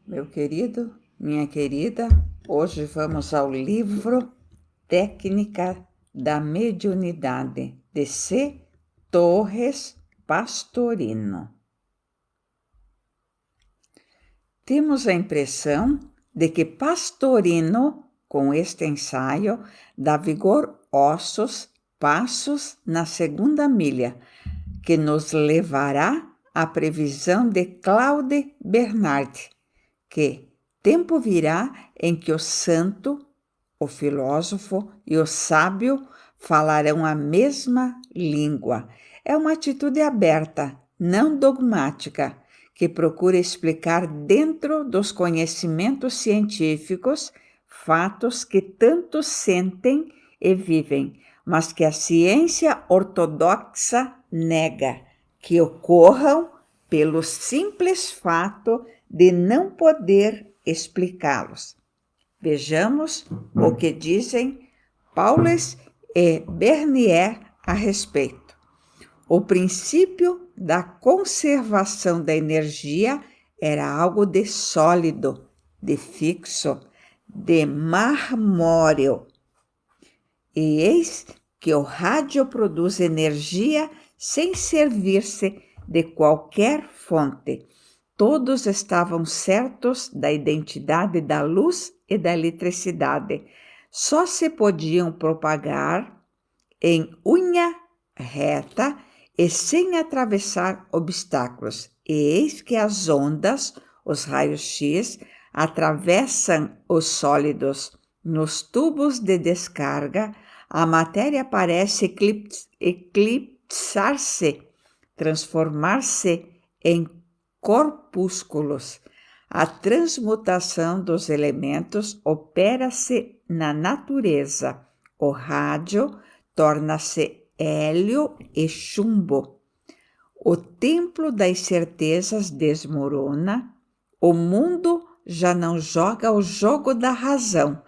Meu querido, minha querida, hoje vamos ao livro Técnica da Mediunidade, de C. Torres Pastorino. Temos a impressão de que Pastorino, com este ensaio, dá vigor ossos, passos na segunda milha, que nos levará à previsão de Claude Bernard, que tempo virá em que o santo, o filósofo e o sábio falarão a mesma língua. É uma atitude aberta, não dogmática, que procura explicar dentro dos conhecimentos científicos fatos que tantos sentem e vivem, mas que a ciência ortodoxa nega que ocorram pelo simples fato de não poder explicá-los. Vejamos o que dizem Paulus e Bernier a respeito. O princípio da conservação da energia era algo de sólido, de fixo, de marmóreo. E eis que o rádio produz energia sem servir-se de qualquer fonte. Todos estavam certos da identidade da luz e da eletricidade. Só se podiam propagar em unha reta e sem atravessar obstáculos. E eis que as ondas, os raios-x, atravessam os sólidos. Nos tubos de descarga, a matéria parece eclipsar-se, transformar-se em corpúsculos. A transmutação dos elementos opera-se na natureza. O rádio torna-se hélio e chumbo. O templo das certezas desmorona. O mundo já não joga o jogo da razão.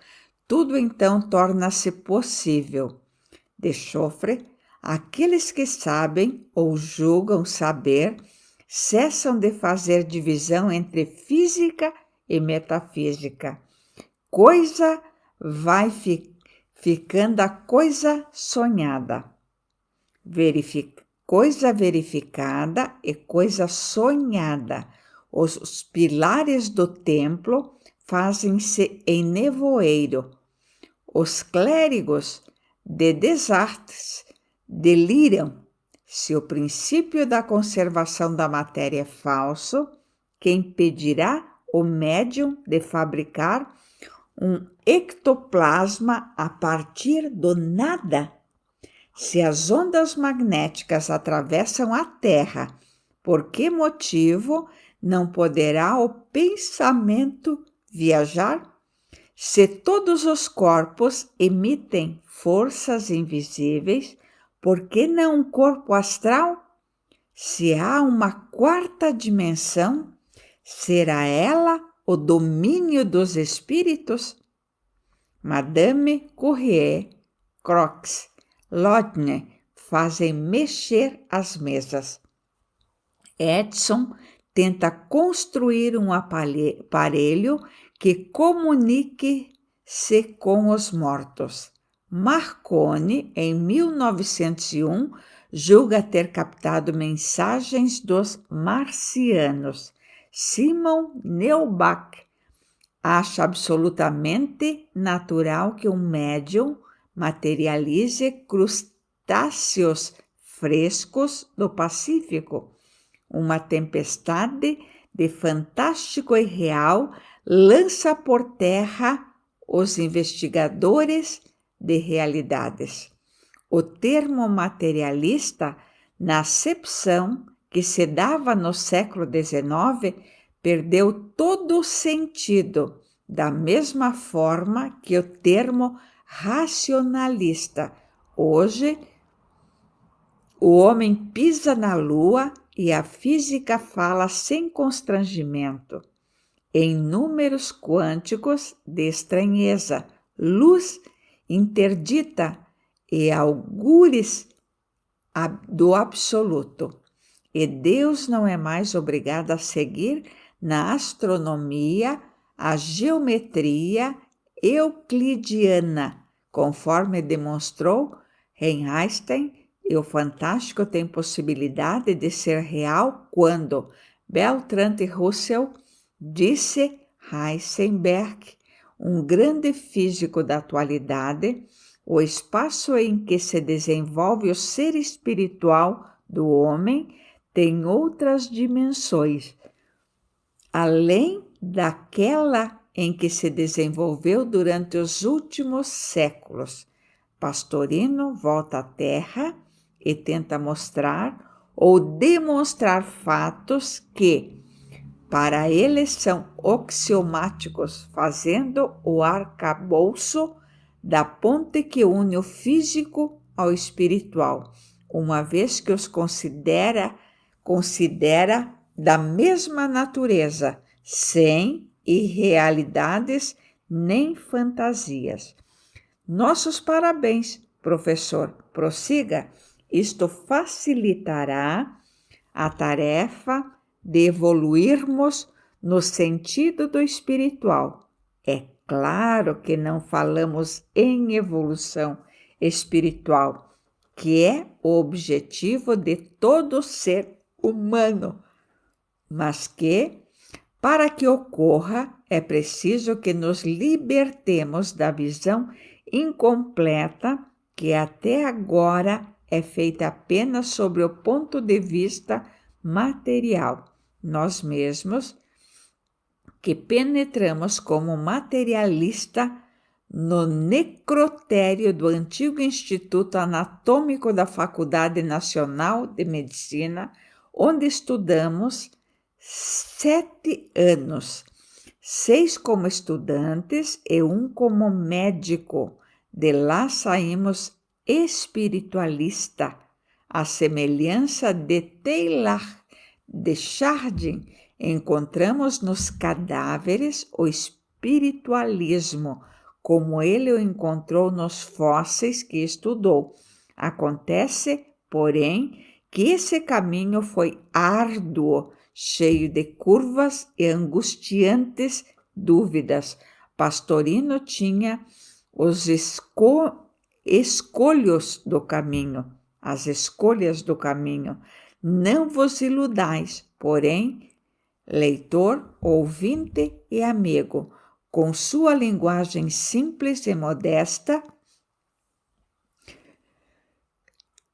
Tudo então torna-se possível. De Chofre, aqueles que sabem ou julgam saber cessam de fazer divisão entre física e metafísica. Coisa vai ficando a coisa sonhada. Coisa verificada e coisa sonhada. Os pilares do templo fazem-se em nevoeiro. Os clérigos de Desartes deliram. Se o princípio da conservação da matéria é falso, que impedirá o médium de fabricar um ectoplasma a partir do nada? Se as ondas magnéticas atravessam a Terra, por que motivo não poderá o pensamento viajar? Se todos os corpos emitem forças invisíveis, por que não um corpo astral? Se há uma quarta dimensão, será ela o domínio dos espíritos? Madame Curie, Croix, Lodne fazem mexer as mesas. Edison tenta construir um aparelho que comunique-se com os mortos. Marconi, em 1901, julga ter captado mensagens dos marcianos. Simon Neubach acha absolutamente natural que um médium materialize crustáceos frescos do Pacífico. Uma tempestade de fantástico e real lança por terra os investigadores de realidades. O termo materialista, na acepção que se dava no século XIX, perdeu todo o sentido, da mesma forma que o termo racionalista. Hoje, o homem pisa na lua e a física fala sem constrangimento, em números quânticos de estranheza, luz interdita e augures do absoluto. E Deus não é mais obrigado a seguir na astronomia, a geometria euclidiana, conforme demonstrou Einstein, e o fantástico tem possibilidade de ser real quando Bertrand Russell disse Heisenberg, um grande físico da atualidade, o espaço em que se desenvolve o ser espiritual do homem tem outras dimensões, além daquela em que se desenvolveu durante os últimos séculos. Pastorino volta à Terra e tenta mostrar ou demonstrar fatos que, para eles, são axiomáticos, fazendo o arcabouço da ponte que une o físico ao espiritual, uma vez que os considera da mesma natureza, sem irrealidades nem fantasias. Nossos parabéns, professor. Prossiga. Isto facilitará a tarefa de evoluirmos no sentido do espiritual. É claro que não falamos em evolução espiritual, que é o objetivo de todo ser humano, mas que, para que ocorra, é preciso que nos libertemos da visão incompleta que até agora é feita apenas sobre o ponto de vista material. Nós mesmos, que penetramos como materialista no necrotério do antigo Instituto Anatômico da Faculdade Nacional de Medicina, onde estudamos 7 anos, 6 como estudantes e 1 como médico. De lá saímos espiritualista, à semelhança de Teilhard de Chardin. Encontramos nos cadáveres o espiritualismo, como ele o encontrou nos fósseis que estudou. Acontece, porém, que esse caminho foi árduo, cheio de curvas e angustiantes dúvidas. Pastorino tinha os escolhos do caminho, as escolhas do caminho. Não vos iludais, porém, leitor, ouvinte e amigo, com sua linguagem simples e modesta,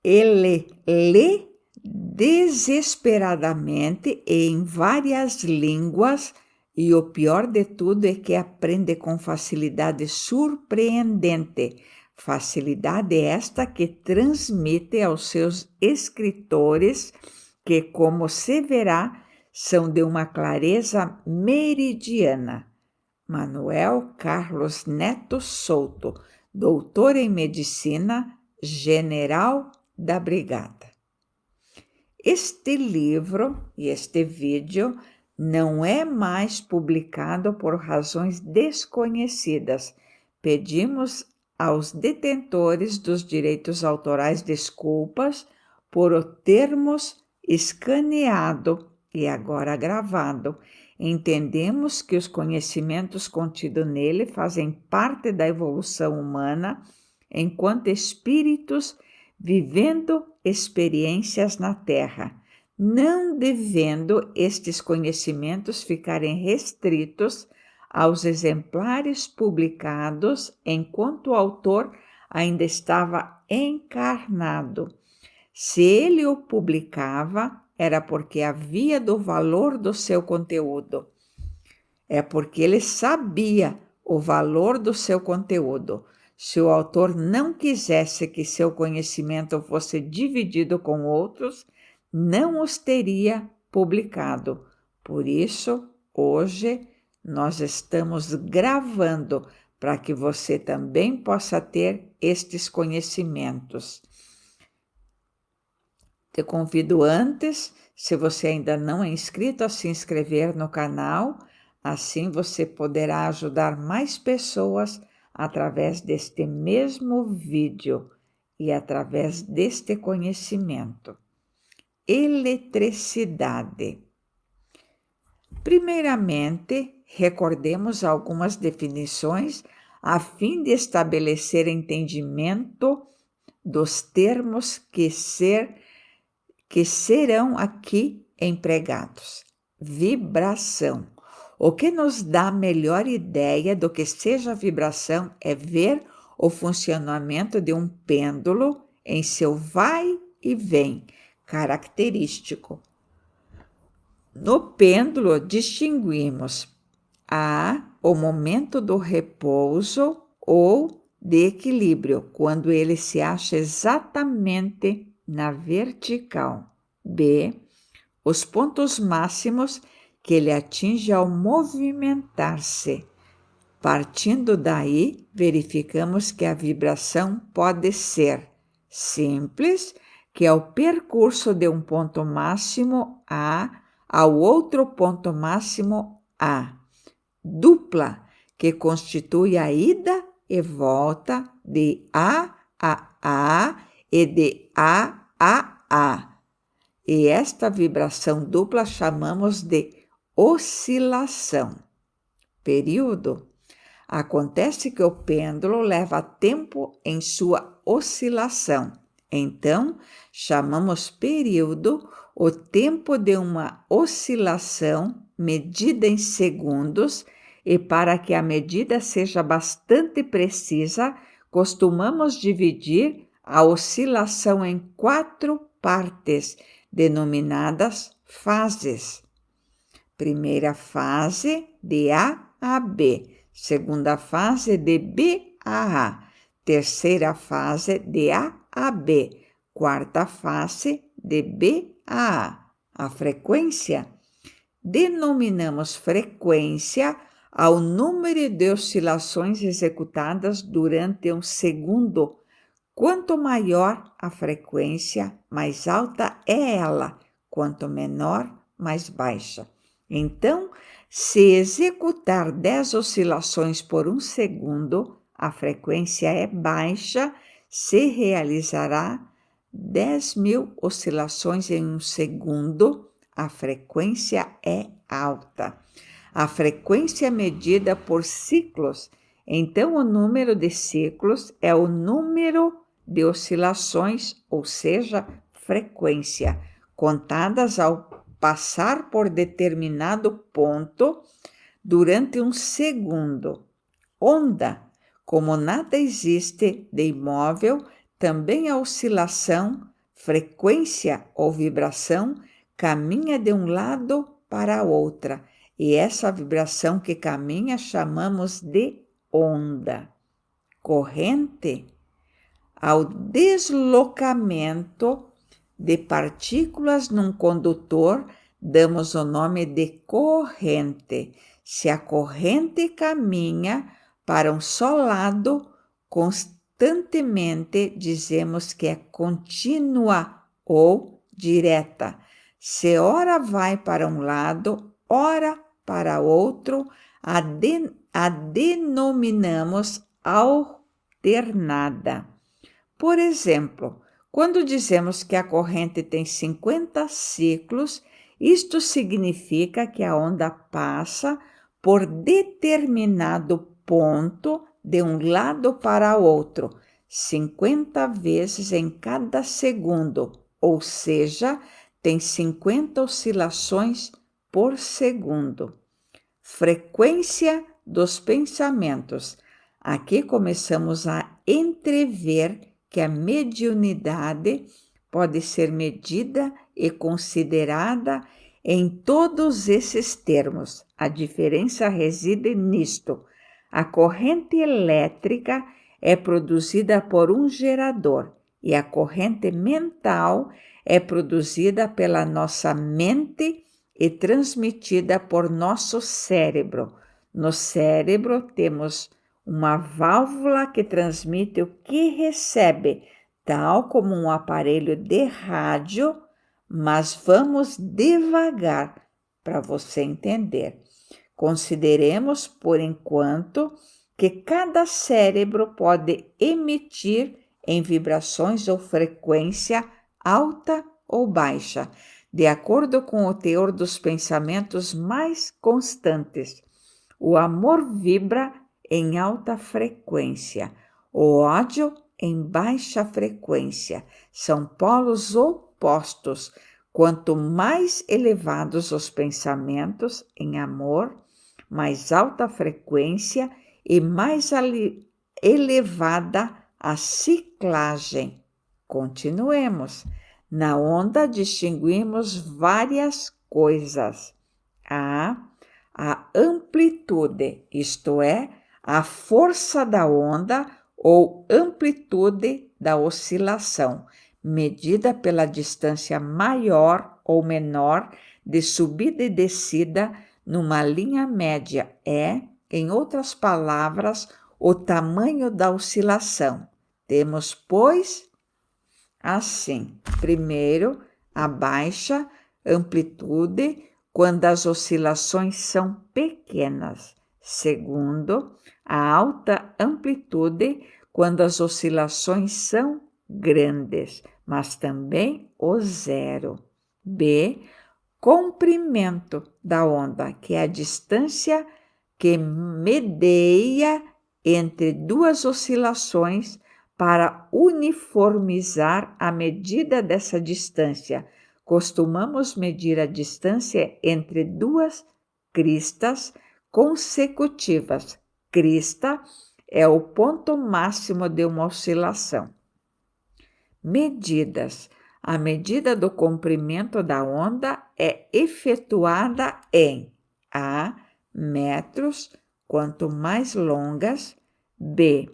ele lê desesperadamente e em várias línguas, e o pior de tudo é que aprende com facilidade surpreendente, facilidade esta que transmite aos seus escritores, que, como se verá, são de uma clareza meridiana. Manuel Carlos Neto Souto, doutor em medicina, general da brigada. Este livro e este vídeo não é mais publicado por razões desconhecidas. Pedimos aos detentores dos direitos autorais desculpas por o termos escaneado e agora gravado. Entendemos que os conhecimentos contidos nele fazem parte da evolução humana enquanto espíritos vivendo experiências na Terra, não devendo estes conhecimentos ficarem restritos aos exemplares publicados enquanto o autor ainda estava encarnado. Se ele o publicava, era porque havia do valor do seu conteúdo. É porque ele sabia o valor do seu conteúdo. Se o autor não quisesse que seu conhecimento fosse dividido com outros, não os teria publicado. Por isso, hoje, nós estamos gravando para que você também possa ter estes conhecimentos. Te convido antes, se você ainda não é inscrito, a se inscrever no canal. Assim você poderá ajudar mais pessoas através deste mesmo vídeo e através deste conhecimento. Eletricidade. Primeiramente, recordemos algumas definições a fim de estabelecer entendimento dos termos que serão aqui empregados. Vibração. O que nos dá melhor ideia do que seja vibração é ver o funcionamento de um pêndulo em seu vai e vem característico. No pêndulo, distinguimos o momento do repouso ou de equilíbrio, quando ele se acha exatamente na vertical. B, os pontos máximos que ele atinge ao movimentar-se. Partindo daí, verificamos que a vibração pode ser simples, que é o percurso de um ponto máximo A ao outro ponto máximo A. Dupla, que constitui a ida e volta de A a A e de A a A. E esta vibração dupla chamamos de oscilação. Período. Acontece que o pêndulo leva tempo em sua oscilação. Então, chamamos período o tempo de uma oscilação medida em segundos, e para que a medida seja bastante precisa, costumamos dividir a oscilação em 4 partes, denominadas fases. Primeira fase, de A a B. Segunda fase, de B a A. Terceira fase, de A a B. Quarta fase, de B a A. A frequência. Denominamos frequência ao número de oscilações executadas durante um segundo. Quanto maior a frequência, mais alta é ela. Quanto menor, mais baixa. Então, se executar 10 oscilações por um segundo, a frequência é baixa, se realizará 10.000 oscilações em um segundo, a frequência é alta. A frequência é medida por ciclos, então o número de ciclos é o número de oscilações, ou seja, frequência, contadas ao passar por determinado ponto durante um segundo. Onda. Como nada existe de imóvel, também a oscilação, frequência ou vibração caminha de um lado para outra, e essa vibração que caminha chamamos de onda. Corrente. Ao deslocamento de partículas num condutor, damos o nome de corrente. Se a corrente caminha para um só lado, constantemente dizemos que é contínua ou direta. Se ora vai para um lado, ora para outro, a denominamos alternada. Por exemplo, quando dizemos que a corrente tem 50 ciclos, isto significa que a onda passa por determinado ponto de um lado para outro, 50 vezes em cada segundo, ou seja, tem 50 oscilações por segundo. Frequência dos pensamentos. Aqui começamos a entrever que a mediunidade pode ser medida e considerada em todos esses termos. A diferença reside nisto. A corrente elétrica é produzida por um gerador e a corrente mental é produzida pela nossa mente e transmitida por nosso cérebro. No cérebro temos uma válvula que transmite o que recebe, tal como um aparelho de rádio, mas vamos devagar para você entender. Consideremos, por enquanto, que cada cérebro pode emitir em vibrações ou frequência alta ou baixa, de acordo com o teor dos pensamentos mais constantes. O amor vibra em alta frequência, o ódio em baixa frequência. São polos opostos. Quanto mais elevados os pensamentos em amor, mais alta frequência e mais elevada a ciclagem. Continuemos. Na onda distinguimos várias coisas. A amplitude, isto é, a força da onda ou amplitude da oscilação, medida pela distância maior ou menor de subida e descida numa linha média. É, em outras palavras, o tamanho da oscilação. Temos, pois, assim, primeiro, a baixa amplitude, quando as oscilações são pequenas. Segundo, a alta amplitude, quando as oscilações são grandes, mas também o zero. B, comprimento da onda, que é a distância que medeia entre duas oscilações para uniformizar a medida dessa distância. Costumamos medir a distância entre duas cristas consecutivas. Crista é o ponto máximo de uma oscilação. Medidas. A medida do comprimento da onda é efetuada em A, metros, quanto mais longas, B,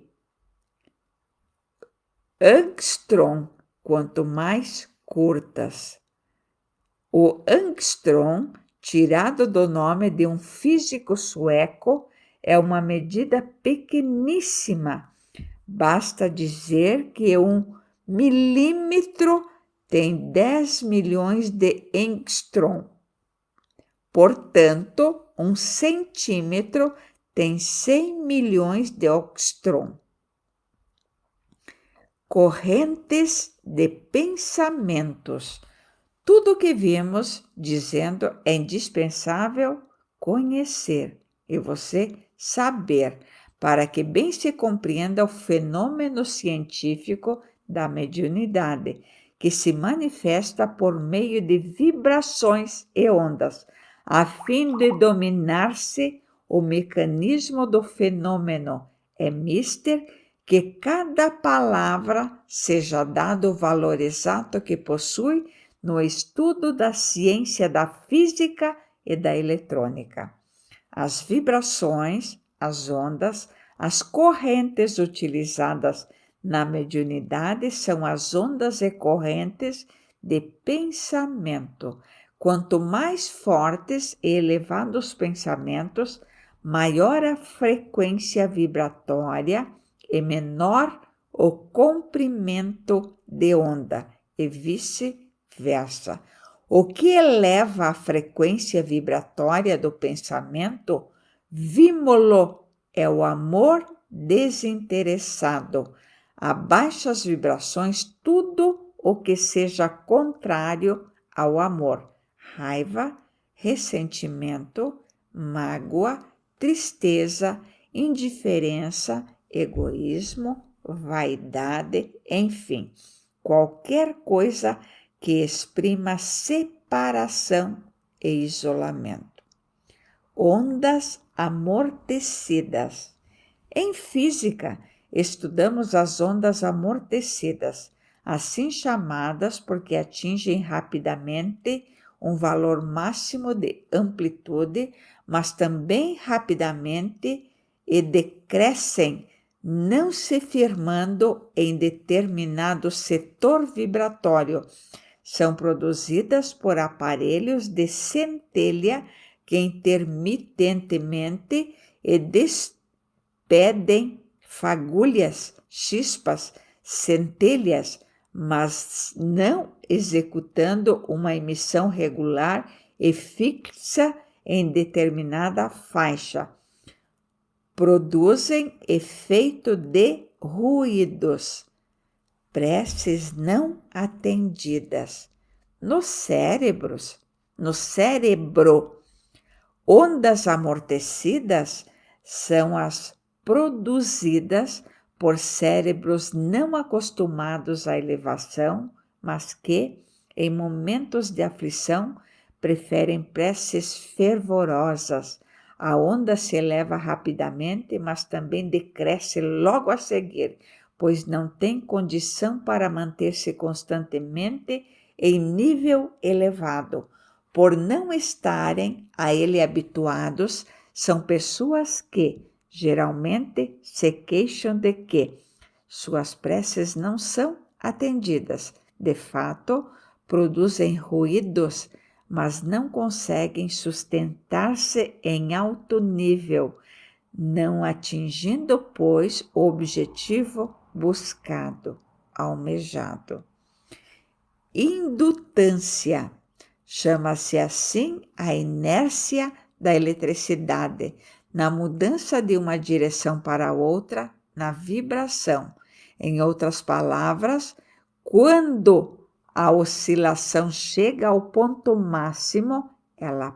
angstrom, quanto mais curtas. O angstrom, tirado do nome de um físico sueco, é uma medida pequeníssima. Basta dizer que 1 milímetro tem 10 milhões de angstrom. Portanto, 1 centímetro tem 100 milhões de angstrom. Correntes de pensamentos. Tudo o que vimos dizendo é indispensável conhecer e você saber, para que bem se compreenda o fenômeno científico da mediunidade, que se manifesta por meio de vibrações e ondas, a fim de dominar-se o mecanismo do fenômeno. É mister que cada palavra seja dado o valor exato que possui no estudo da ciência da física e da eletrônica. As vibrações, as ondas, as correntes utilizadas na mediunidade são as ondas e correntes de pensamento. Quanto mais fortes e elevados os pensamentos, maior a frequência vibratória e menor o comprimento de onda, e vice-versa. O que eleva a frequência vibratória do pensamento, vimos-lo, é o amor desinteressado. Abaixa as vibrações tudo o que seja contrário ao amor. Raiva, ressentimento, mágoa, tristeza, indiferença, egoísmo, vaidade, enfim, qualquer coisa que exprima separação e isolamento. Ondas amortecidas. Em física, estudamos as ondas amortecidas, assim chamadas porque atingem rapidamente um valor máximo de amplitude, mas também rapidamente e decrescem, não se firmando em determinado setor vibratório. São produzidas por aparelhos de centelha que intermitentemente despedem fagulhas, chispas, centelhas, mas não executando uma emissão regular e fixa em determinada faixa. Produzem efeito de ruídos, preces não atendidas. nos cérebros, no cérebro. Ondas amortecidas são as produzidas por cérebros não acostumados à elevação, mas que, em momentos de aflição, preferem preces fervorosas. A onda se eleva rapidamente, mas também decresce logo a seguir, pois não tem condição para manter-se constantemente em nível elevado. Por não estarem a ele habituados, são pessoas que, geralmente, se queixam de que suas preces não são atendidas. De fato, produzem ruídos, mas não conseguem sustentar-se em alto nível, não atingindo, pois, o objetivo buscado, almejado. Indutância. Chama-se assim a inércia da eletricidade, na mudança de uma direção para outra, na vibração. Em outras palavras, quando a oscilação chega ao ponto máximo, ela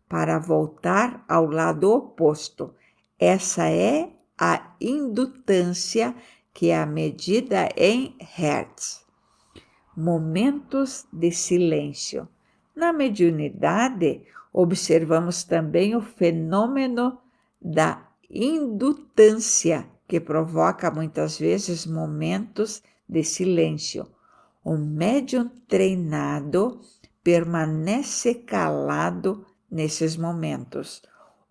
para voltar ao lado oposto. Essa é a indutância, que é a medida em Hertz. Momentos de silêncio. Na mediunidade, observamos também o fenômeno da indutância, que provoca muitas vezes momentos de silêncio. O médium treinado permanece calado nesses momentos.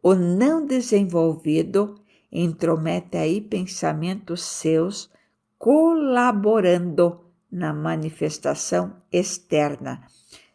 O não desenvolvido intromete aí pensamentos seus, colaborando na manifestação externa.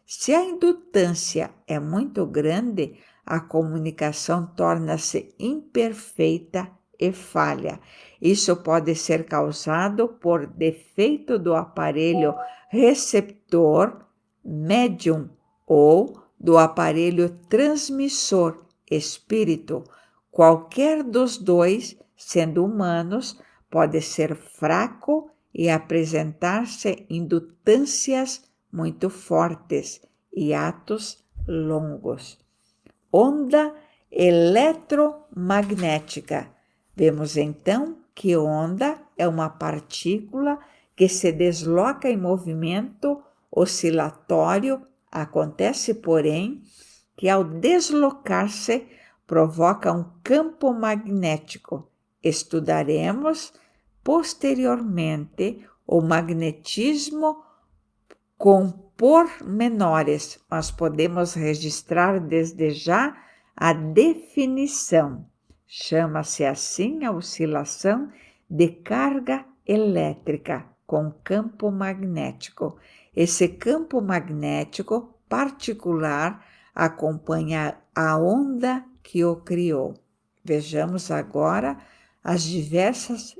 Se a indutância é muito grande, a comunicação torna-se imperfeita e falha. Isso pode ser causado por defeito do aparelho receptor, médium, ou do aparelho transmissor, espírito. Qualquer dos dois, sendo humanos, pode ser fraco e apresentar-se indutâncias muito fortes e atos longos. Onda eletromagnética. Vemos então que onda é uma partícula que se desloca em movimento oscilatório. Acontece, porém, que ao deslocar-se provoca um campo magnético. Estudaremos posteriormente o magnetismo com pormenores, mas podemos registrar desde já a definição. Chama-se assim a oscilação de carga elétrica com campo magnético. Esse campo magnético particular acompanha a onda que o criou. Vejamos agora as diversas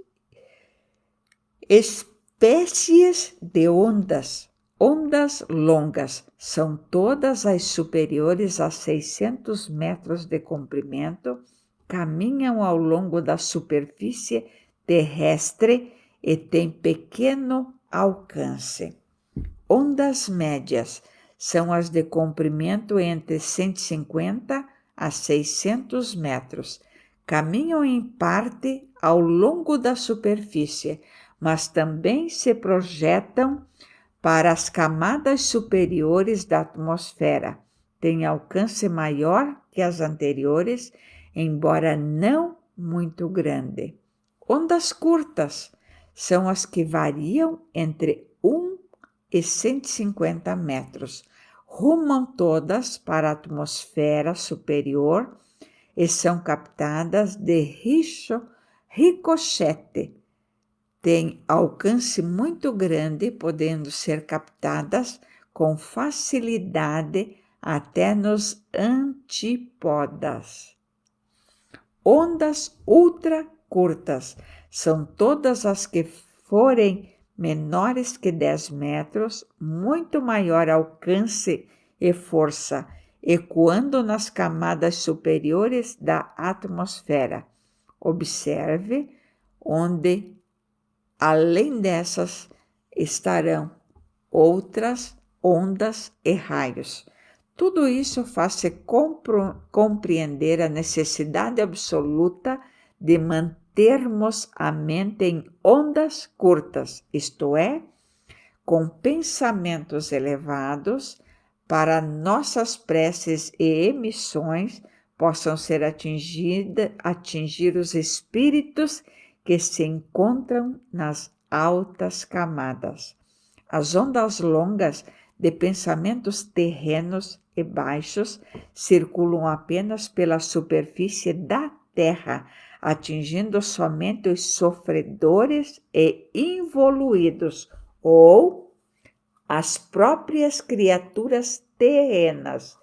espécies de ondas. Ondas longas são todas as superiores a 600 metros de comprimento, caminham ao longo da superfície terrestre e têm pequeno alcance. Ondas médias são as de comprimento entre 150 a 600 metros. Caminham em parte ao longo da superfície, mas também se projetam para as camadas superiores da atmosfera. Têm alcance maior que as anteriores, embora não muito grande. Ondas curtas são as que variam entre 1 e 150 metros. Rumam todas para a atmosfera superior e são captadas de ricochete. Têm alcance muito grande, podendo ser captadas com facilidade até nos antípodas. Ondas ultra curtas são todas as que forem menores que 10 metros, muito maior alcance e força, ecoando nas camadas superiores da atmosfera. Observe onde, além dessas, estarão outras ondas e raios. Tudo isso faz-se compreender a necessidade absoluta de mantermos a mente em ondas curtas, isto é, com pensamentos elevados, para nossas preces e emissões possam ser atingir os espíritos que se encontram nas altas camadas. As ondas longas de pensamentos terrenos e baixos circulam apenas pela superfície da Terra, atingindo somente os sofredores e involuídos, ou as próprias criaturas terrenas.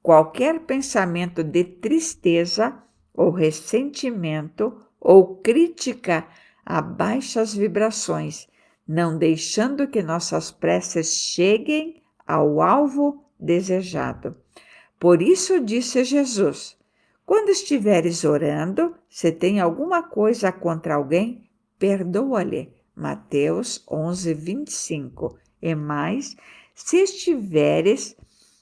Qualquer pensamento de tristeza ou ressentimento ou crítica abaixa as vibrações, não deixando que nossas preces cheguem ao alvo desejado. Por isso disse Jesus: quando estiveres orando, se tem alguma coisa contra alguém, perdoa-lhe. Mateus 11, 25. E mais, se estiveres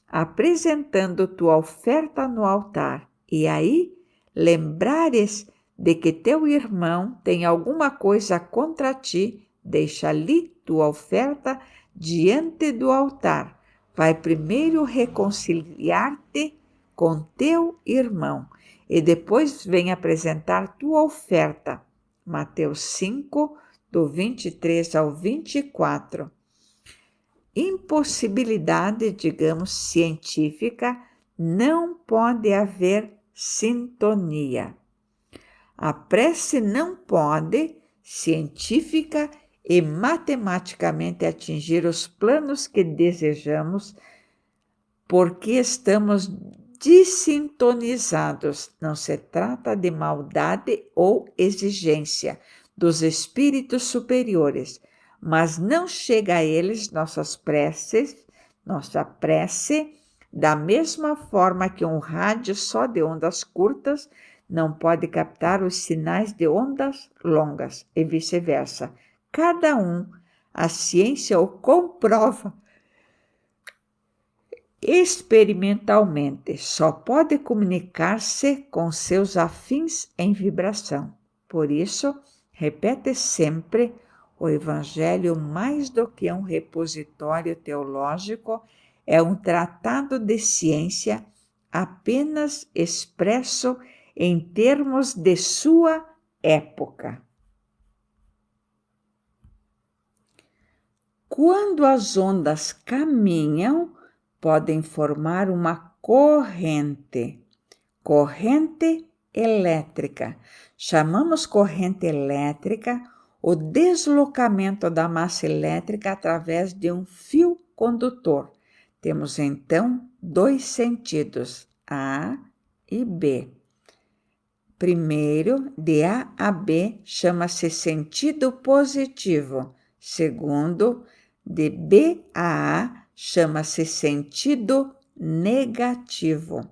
apresentando tua oferta no altar, e aí lembrares de que teu irmão tem alguma coisa contra ti, deixa ali tua oferta diante do altar. Vai primeiro reconciliar-te com teu irmão e depois vem apresentar tua oferta. Mateus 5, do 23 ao 24. Impossibilidade, digamos, científica, não pode haver sintonia. A prece não pode, científica e matematicamente, atingir os planos que desejamos, porque estamos desintonizados. Não se trata de maldade ou exigência dos espíritos superiores, mas não chega a eles nossa prece, da mesma forma que um rádio só de ondas curtas não pode captar os sinais de ondas longas e vice-versa. Cada um, a ciência o comprova experimentalmente, só pode comunicar-se com seus afins em vibração. Por isso, repete sempre: o Evangelho, mais do que um repositório teológico, é um tratado de ciência apenas expresso em termos de sua época. Quando as ondas caminham, podem formar uma corrente elétrica. Chamamos corrente elétrica o deslocamento da massa elétrica através de um fio condutor. Temos então dois sentidos, A e B. Primeiro, de A a B, chama-se sentido positivo. Segundo, de B a A, chama-se sentido negativo.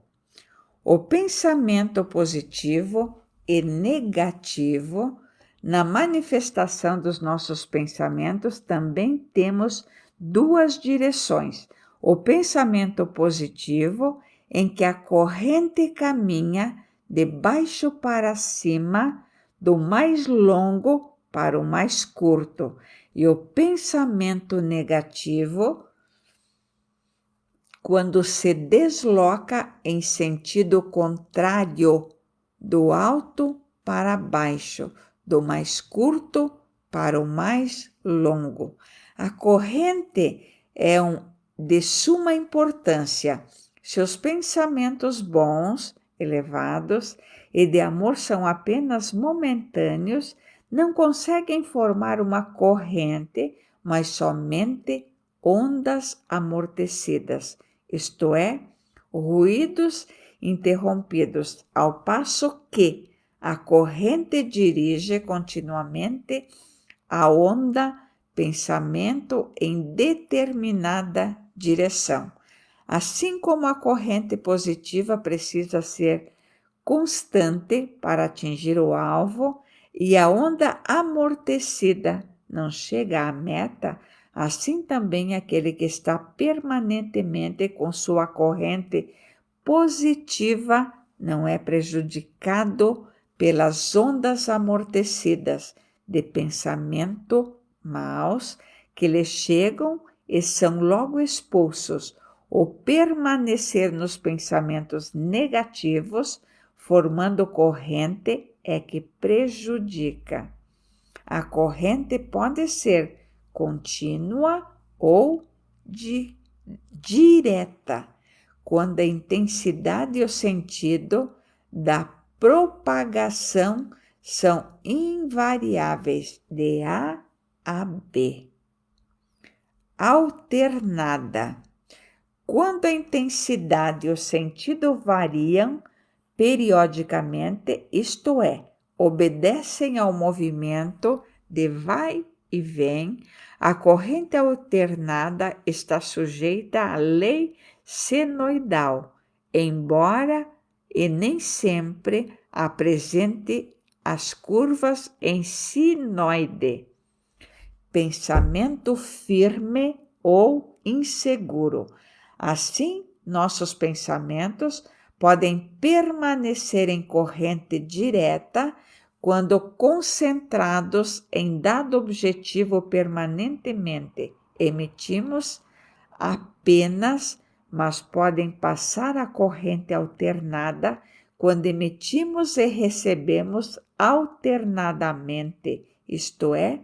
O pensamento positivo e negativo, na manifestação dos nossos pensamentos, também temos duas direções. O pensamento positivo, em que a corrente caminha de baixo para cima, do mais longo para o mais curto, e o pensamento negativo, quando se desloca em sentido contrário, do alto para baixo, do mais curto para o mais longo. A corrente é de suma importância. Seus pensamentos bons, elevados e de amor são apenas momentâneos, não conseguem formar uma corrente, mas somente ondas amortecidas, isto é, ruídos interrompidos, ao passo que a corrente dirige continuamente a onda pensamento em determinada direção. Assim como a corrente positiva precisa ser constante para atingir o alvo e a onda amortecida não chega à meta, Assim também aquele que está permanentemente com sua corrente positiva não é prejudicado pelas ondas amortecidas de pensamento maus que lhe chegam e são logo expulsos. O permanecer nos pensamentos negativos, formando corrente, é que prejudica. A corrente pode ser contínua ou direta, quando a intensidade e o sentido da propagação são invariáveis de A a B. Alternada. Quando a intensidade e o sentido variam periodicamente, isto é, obedecem ao movimento de vai e vem, a corrente alternada está sujeita à lei senoidal, embora e nem sempre apresente as curvas em sinoide. Pensamento firme ou inseguro. Assim, nossos pensamentos podem permanecer em corrente direta quando concentrados em dado objetivo permanentemente. Emitimos apenas, mas podem passar a corrente alternada quando emitimos e recebemos alternadamente, isto é,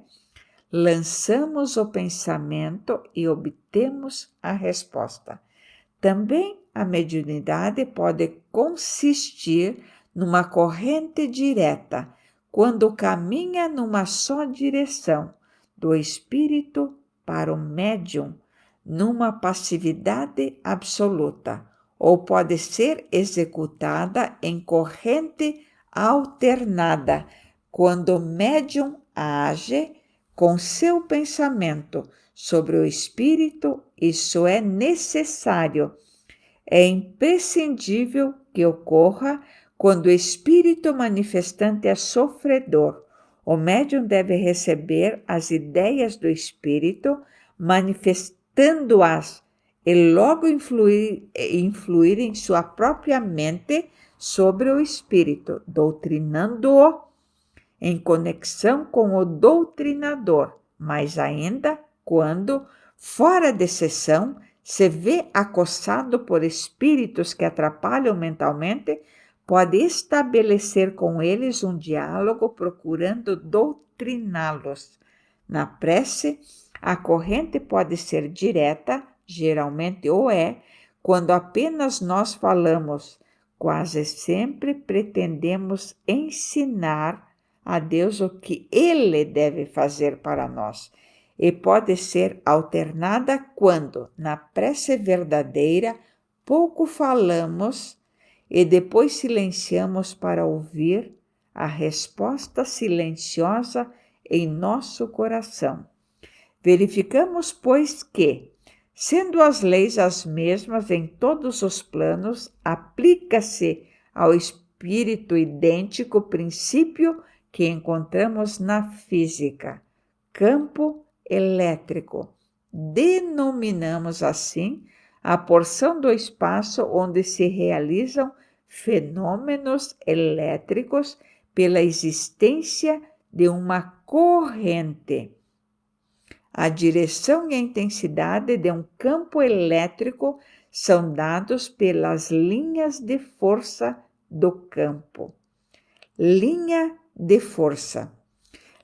lançamos o pensamento e obtemos a resposta. Também a mediunidade pode consistir numa corrente direta, quando caminha numa só direção, do espírito para o médium, numa passividade absoluta, ou pode ser executada em corrente alternada, quando o médium age com seu pensamento sobre o espírito. Isso é necessário. É imprescindível que ocorra quando o espírito manifestante é sofredor. O médium deve receber as ideias do espírito, manifestando-as e logo influir em sua própria mente sobre o espírito, doutrinando-o em conexão com o doutrinador, mas ainda quando, fora de sessão, se vê acossado por espíritos que atrapalham mentalmente, pode estabelecer com eles um diálogo procurando doutriná-los. Na prece, a corrente pode ser direta, geralmente o é, quando apenas nós falamos. Quase sempre pretendemos ensinar a Deus o que Ele deve fazer para nós. E pode ser alternada quando, na prece verdadeira, pouco falamos e depois silenciamos para ouvir a resposta silenciosa em nosso coração. Verificamos, pois, que, sendo as leis as mesmas em todos os planos, aplica-se ao espírito idêntico princípio que encontramos na física, campo elétrico. Denominamos assim a porção do espaço onde se realizam fenômenos elétricos pela existência de uma corrente. A direção e a intensidade de um campo elétrico são dados pelas linhas de força do campo. Linha de força.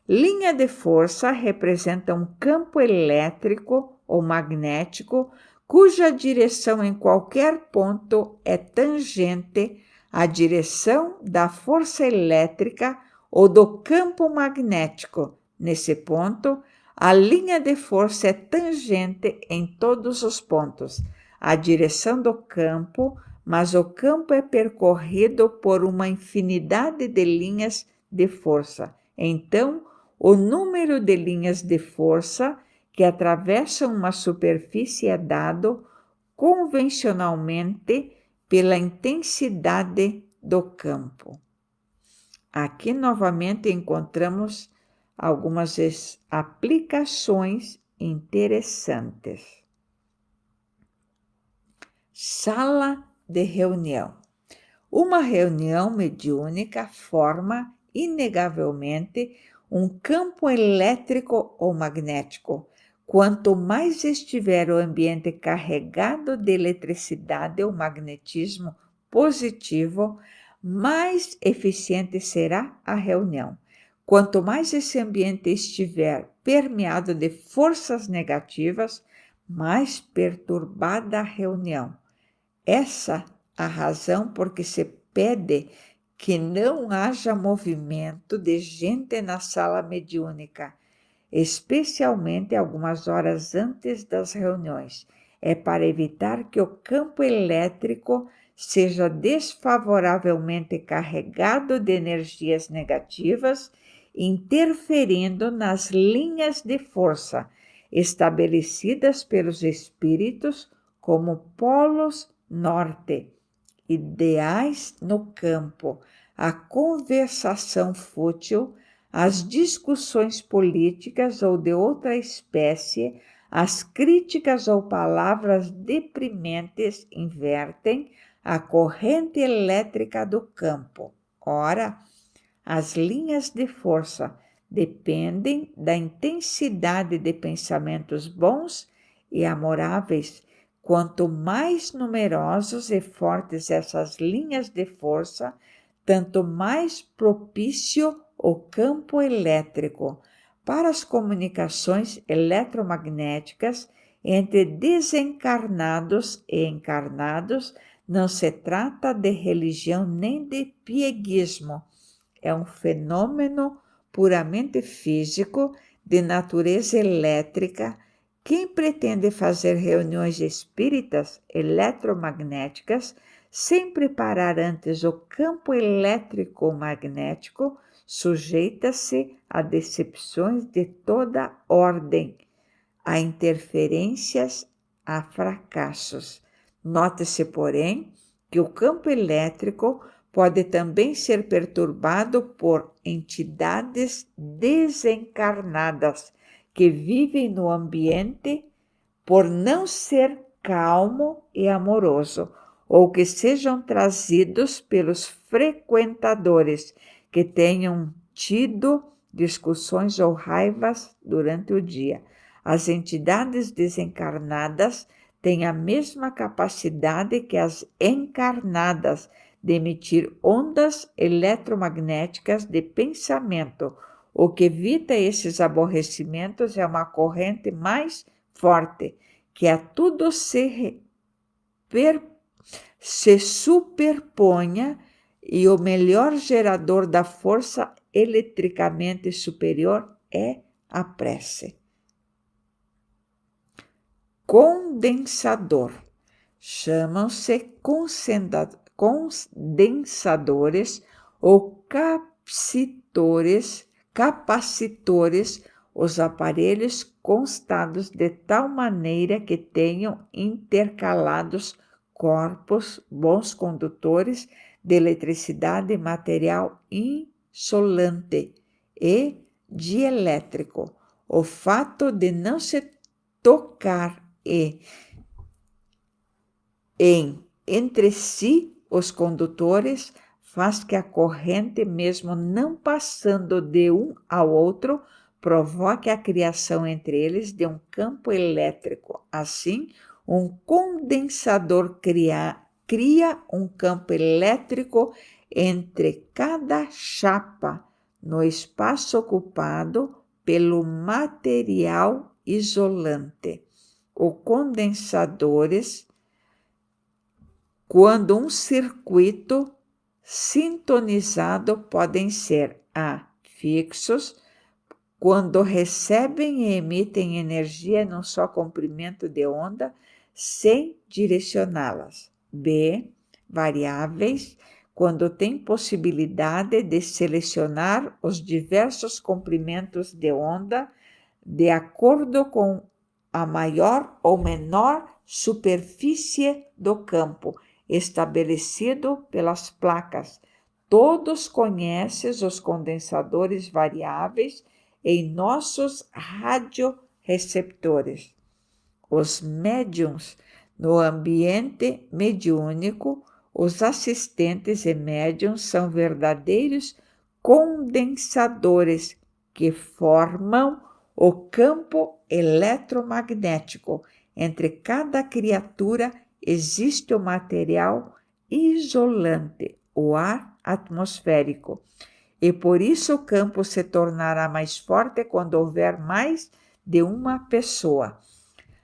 Linha de força representa um campo elétrico ou magnético cuja direção em qualquer ponto é tangente à direção da força elétrica ou do campo magnético. Nesse ponto, a linha de força é tangente em todos os pontos, a direção do campo, mas o campo é percorrido por uma infinidade de linhas de força. Então, o número de linhas de força que atravessam uma superfície é dado convencionalmente pela intensidade do campo. Aqui novamente encontramos algumas aplicações interessantes. Sala de reunião. Uma reunião mediúnica forma, inegavelmente, um campo elétrico ou magnético. Quanto mais estiver o ambiente carregado de eletricidade ou magnetismo positivo, mais eficiente será a reunião. Quanto mais esse ambiente estiver permeado de forças negativas, mais perturbada a reunião. Essa a razão por que se pede que não haja movimento de gente na sala mediúnica, especialmente algumas horas antes das reuniões. É para evitar que o campo elétrico seja desfavoravelmente carregado de energias negativas, interferindo nas linhas de força estabelecidas pelos espíritos como polos norte, ideais no campo, a conversação fútil, as discussões políticas ou de outra espécie, as críticas ou palavras deprimentes invertem a corrente elétrica do campo. Ora, as linhas de força dependem da intensidade de pensamentos bons e amoráveis. Quanto mais numerosos e fortes essas linhas de força, tanto mais propício o campo elétrico para as comunicações eletromagnéticas entre desencarnados e encarnados. Não se trata de religião nem de pieguismo. É um fenômeno puramente físico, de natureza elétrica. Quem pretende fazer reuniões espíritas eletromagnéticas sem preparar antes o campo elétrico-magnético sujeita-se a decepções de toda ordem, a interferências, a fracassos. Note-se, porém, que o campo elétrico pode também ser perturbado por entidades desencarnadas que vivem no ambiente por não ser calmo e amoroso, ou que sejam trazidos pelos frequentadores que tenham tido discussões ou raivas durante o dia. As entidades desencarnadas têm a mesma capacidade que as encarnadas de emitir ondas eletromagnéticas de pensamento. O que evita esses aborrecimentos é uma corrente mais forte, que a tudo se superponha, e o melhor gerador da força eletricamente superior é a prece. Condensador. Chamam-se condensadores ou capacitores os aparelhos constados de tal maneira que tenham intercalados corpos bons condutores de eletricidade, material insolante e dielétrico. O fato de não se tocar entre si os condutores faz que a corrente, mesmo não passando de um ao outro, provoque a criação entre eles de um campo elétrico. Assim, um condensador cria um campo elétrico entre cada chapa no espaço ocupado pelo material isolante. Os condensadores, quando um circuito sintonizado, podem ser fixos, quando recebem e emitem energia num só comprimento de onda, sem direcioná-las. B. Variáveis, quando tem possibilidade de selecionar os diversos comprimentos de onda de acordo com a maior ou menor superfície do campo estabelecido pelas placas. Todos conhecem os condensadores variáveis em nossos receptores. Os médiums no ambiente mediúnico, os assistentes e médiums são verdadeiros condensadores que formam o campo eletromagnético. Entre cada criatura existe o material isolante, o ar atmosférico. E por isso o campo se tornará mais forte quando houver mais de uma pessoa.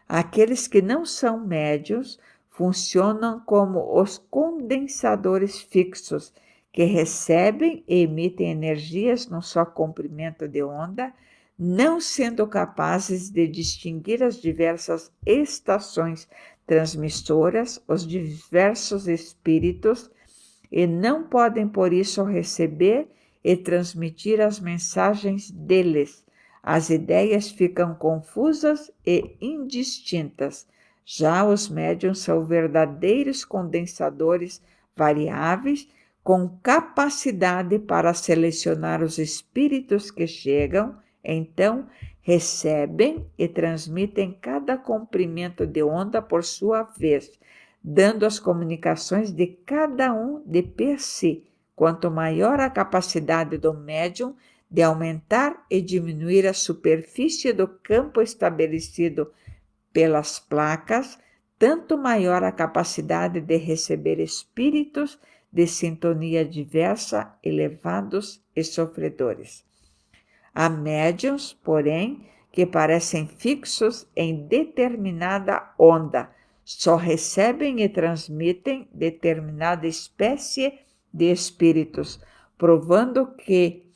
Aqueles que não são médios funcionam como os condensadores fixos, que recebem e emitem energias num só comprimento de onda, não sendo capazes de distinguir as diversas estações transmissoras, os diversos espíritos, e não podem por isso receber e transmitir as mensagens deles. As ideias ficam confusas e indistintas. Já os médiuns são verdadeiros condensadores variáveis, com capacidade para selecionar os espíritos que chegam, então recebem e transmitem cada comprimento de onda por sua vez, dando as comunicações de cada um de per si. Quanto maior a capacidade do médium de aumentar e diminuir a superfície do campo estabelecido pelas placas, tanto maior a capacidade de receber espíritos de sintonia diversa, elevados e sofredores. Há médiuns, porém, que parecem fixos em determinada onda, só recebem e transmitem determinada espécie de espíritos, provando que,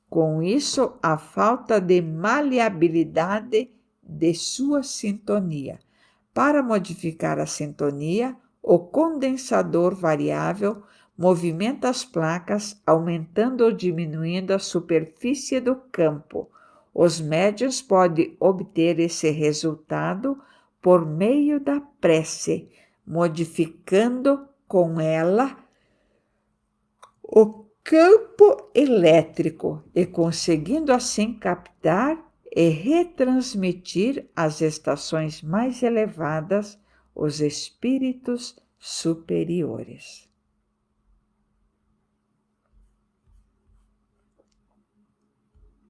com isso, a falta de maleabilidade de sua sintonia. Para modificar a sintonia, o condensador variável movimenta as placas, aumentando ou diminuindo a superfície do campo. Os médiuns podem obter esse resultado por meio da prece, modificando com ela o campo elétrico e conseguindo assim captar e retransmitir às estações mais elevadas os espíritos superiores.